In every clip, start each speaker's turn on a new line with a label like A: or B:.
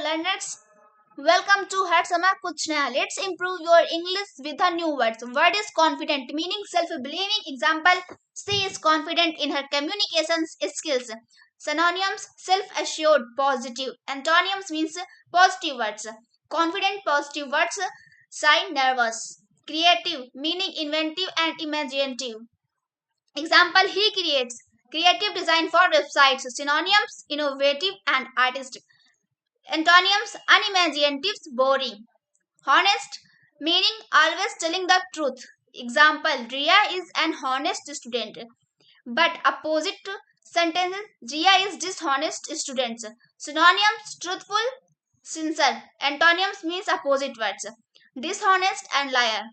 A: learners, welcome to हर समय कुछ नया. Let's improve your English with a new words. Word is confident, meaning self-believing. Example: she is confident in her communications skills. Synonyms: self-assured, positive. Antonyms means positive words. Confident, positive words. Shy, nervous. Creative, meaning inventive and imaginative. Example: he creates creative design for websites. Synonyms: innovative and artistic. Antonyms: unimaginative, boring. Honest, meaning always telling the truth. Example: Ria is an honest student. But opposite sentence: Ria is dishonest student. Synonyms: truthful, sincere. Antonyms means opposite words: dishonest and liar.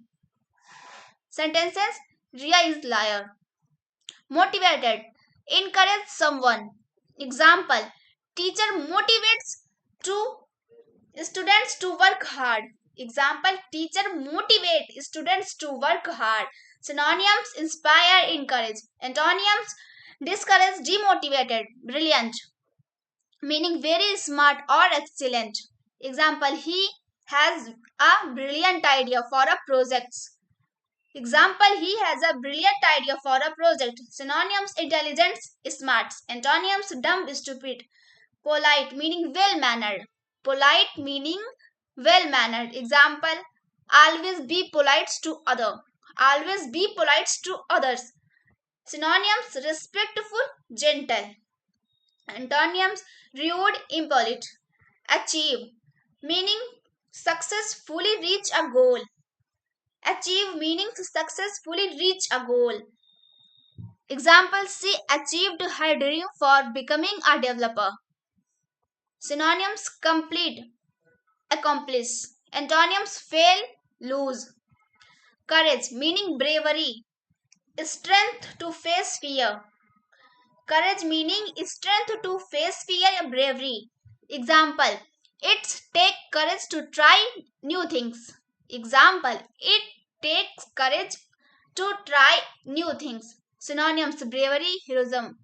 A: Sentences: Ria is liar. Motivated, encourage someone. Example: teacher motivates to students to work hard. Example: teacher motivate students to work hard. Synonyms: inspire, encourage. Antonyms: discourage, demotivated. Brilliant, meaning very smart or excellent. Example: he has a brilliant idea for a project. Example: he has a brilliant idea for a project. Synonyms: intelligent, smart. Antonyms: dumb, stupid. Polite, meaning well mannered. Polite, meaning well mannered. Example: always be polite to other. Always be polite to others. Synonyms: respectful, gentle. Antonyms: rude, impolite. Achieve, meaning successfully reach a goal. Achieve, meaning to successfully reach a goal. Example: she achieved her dream for becoming a developer. Synonyms: complete, accomplish. Antonyms: fail, lose. Courage, meaning bravery. Strength to face fear. Courage, meaning strength to face fear or bravery. Example: it takes courage to try new things. Example: it takes courage to try new things. Synonyms: bravery, heroism.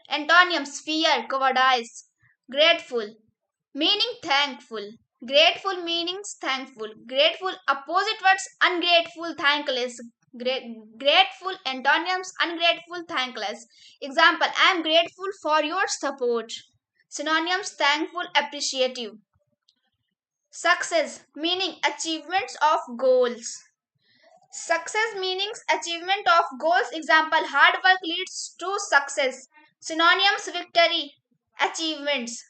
A: Antonyms: fear, cowardice. Grateful, meaning thankful. Grateful meanings thankful. Grateful opposite words: ungrateful, thankless. Grateful antonyms: ungrateful, thankless. Example: I am grateful for your support. Synonyms: thankful, appreciative. Success, meaning achievements of goals. Success meanings achievement of goals. Example: hard work leads to success. Synonyms: victory, achievements.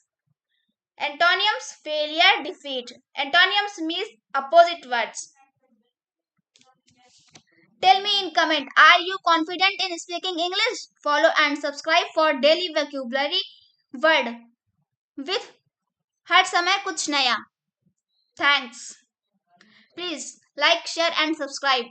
A: Antonyms: failure, defeat. Antonyms means opposite words. Tell me in comment, are you confident in speaking English? Follow and subscribe for daily vocabulary word with हर समय कुछ नया. Thanks. Please like, share and subscribe.